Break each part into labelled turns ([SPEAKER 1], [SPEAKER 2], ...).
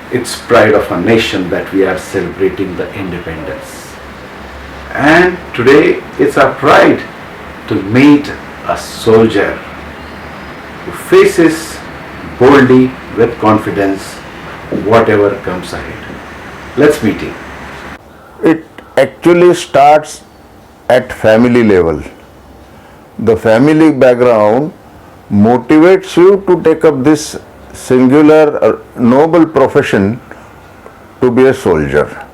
[SPEAKER 1] It's pride of a nation that we are celebrating the independence. And today it's our pride to meet a soldier who faces boldly with confidence whatever comes ahead. Let's meet him.
[SPEAKER 2] It actually starts at family level. The family background motivates you to take up this singular noble profession to be a soldier.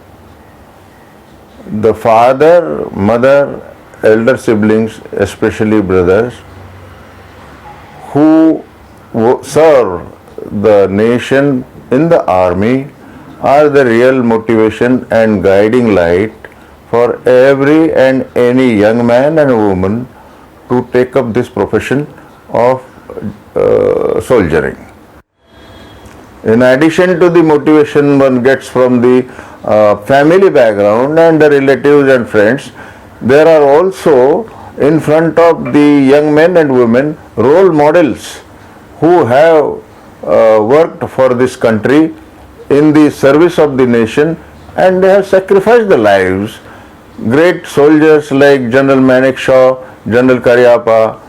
[SPEAKER 2] The father, mother, elder siblings, especially brothers, who serve the nation in the army are the real motivation and guiding light for every and any young man and woman to take up this profession of soldiering. In addition to the motivation one gets from the family background and the relatives and friends, there are also in front of the young men and women role models who have worked for this country in the service of the nation, and they have sacrificed their lives. Great soldiers like General Manekshaw, General Cariappa,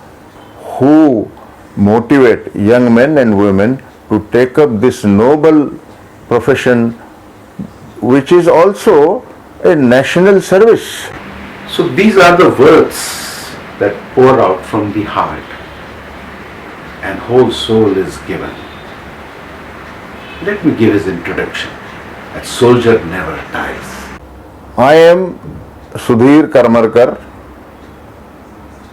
[SPEAKER 2] who motivate young men and women to take up this noble profession, which is also a national service.
[SPEAKER 1] So these are the words that pour out from the heart, and whole soul is given. Let me give his introduction. A soldier never dies.
[SPEAKER 2] I am Sudhir Karmarkar.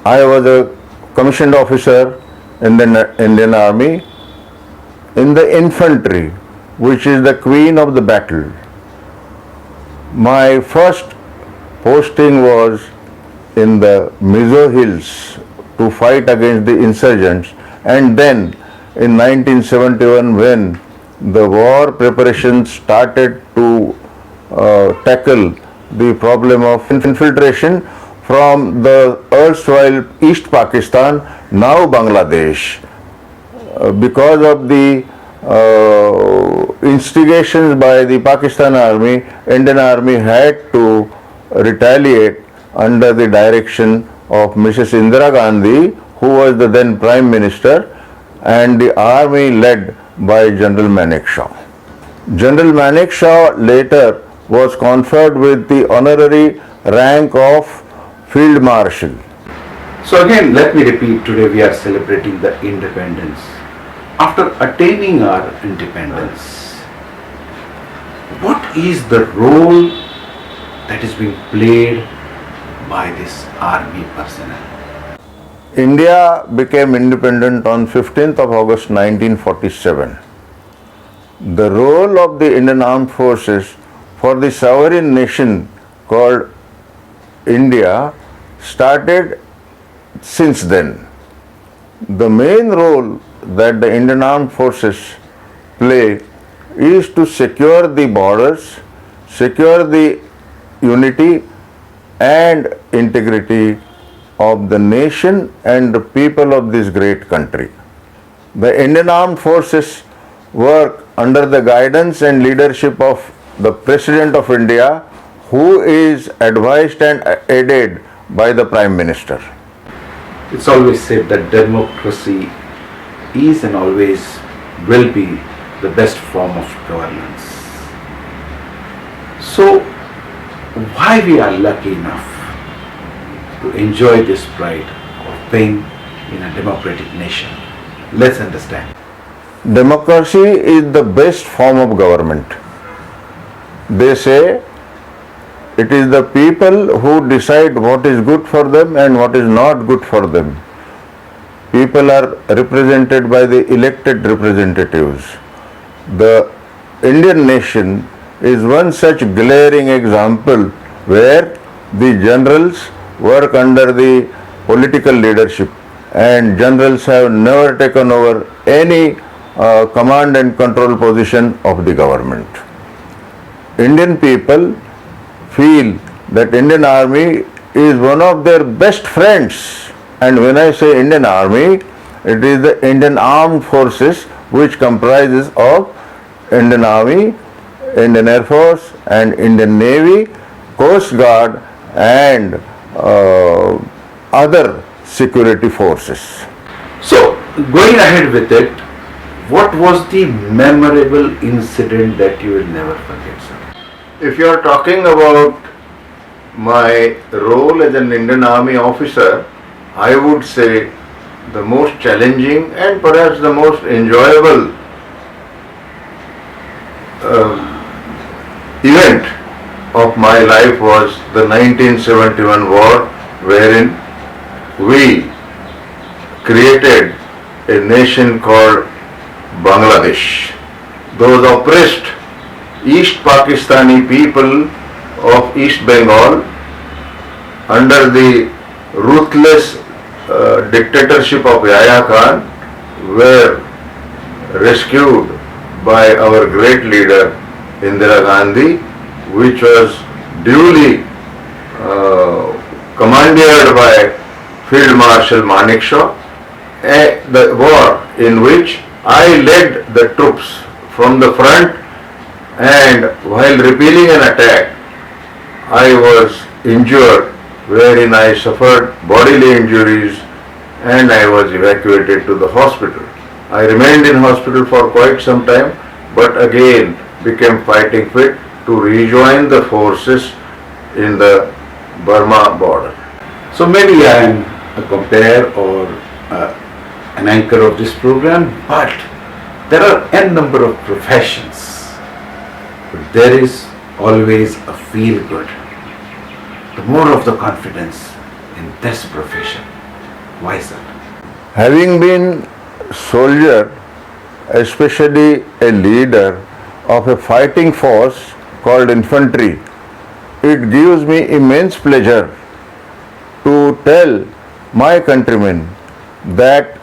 [SPEAKER 2] I was a commissioned officer in the Indian Army in the infantry, which is the queen of the battle. My first posting was in the Mizo Hills to fight against the insurgents, and then in 1971, when the war preparations started to tackle the problem of infiltration from the erstwhile East Pakistan, now Bangladesh, because of the instigations by the Pakistan Army, Indian Army had to retaliate under the direction of Mrs. Indira Gandhi, who was the then Prime Minister, and the army led by General Manekshaw. General Manekshaw later was conferred with the honorary rank of Field Marshal.
[SPEAKER 1] So again, let me repeat, today we are celebrating the independence. After attaining our independence, what is the role that is being played by this army personnel?
[SPEAKER 2] India became independent on 15th of August 1947. The role of the Indian Armed Forces for the sovereign nation called India started since then. The main role that the Indian Armed Forces play is to secure the borders, secure the unity and integrity of the nation and the people of this great country. The Indian Armed Forces work under the guidance and leadership of the President of India, who is advised and aided by the Prime Minister.
[SPEAKER 1] It's always said that democracy is and always will be the best form of governance. So, why we are lucky enough to enjoy this pride of being in a democratic nation? Let's understand.
[SPEAKER 2] Democracy is the best form of government. They say it is the people who decide what is good for them and what is not good for them. People are represented by the elected representatives. The Indian nation is one such glaring example where the generals work under the political leadership, and generals have never taken over any command and control position of the government. Indian people feel that Indian Army is one of their best friends, and when I say Indian Army, it is the Indian Armed Forces, which comprises of Indian Army, Indian Air Force and Indian Navy, Coast Guard and other security forces.
[SPEAKER 1] So, going ahead with it, what was the memorable incident that you will never forget, sir?
[SPEAKER 2] If you are talking about my role as an Indian Army officer, I would say the most challenging and perhaps the most enjoyable event of my life was the 1971 war, wherein we created a nation called Bangladesh. Those oppressed East Pakistani people of East Bengal under the ruthless dictatorship of Yahya Khan were rescued by our great leader Indira Gandhi, which was duly commanded by Field Marshal Manekshaw, the war in which I led the troops from the front, and while repelling an attack I was injured, wherein I suffered bodily injuries and I was evacuated to the hospital. I remained in hospital for quite some time, but again became fighting fit to rejoin the forces in the Burma border.
[SPEAKER 1] So maybe I am a compare or an anchor of this program, but there are n number of professions, but there is always a feel good. The more of the confidence in this profession. Why, sir?
[SPEAKER 2] Having been soldier, especially a leader of a fighting force called infantry, it gives me immense pleasure to tell my countrymen that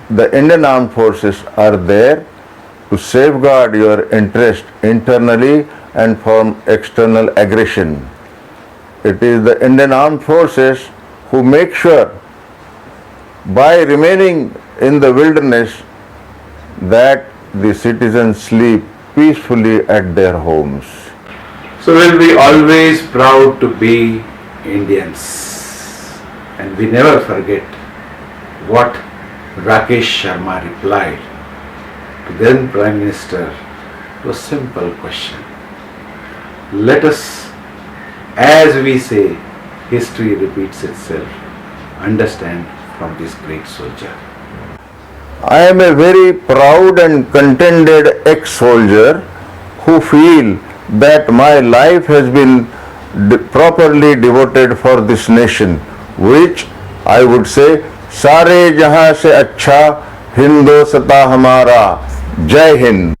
[SPEAKER 2] the Indian Armed Forces are there to safeguard your interest internally and from external aggression. It is the Indian Armed Forces who make sure, by remaining in the wilderness, that the citizens sleep peacefully at their homes.
[SPEAKER 1] So we'll be always proud to be Indians, and we never forget what Rakesh Sharma replied to then Prime Minister to a simple question. Let us, as we say, history repeats itself, understand from this great soldier.
[SPEAKER 2] I am a very proud and contented ex-soldier who feel that my life has been properly devoted for this nation, which I would say, सारे जहां से अच्छा हिंदुस्तान हमारा, जय हिंद.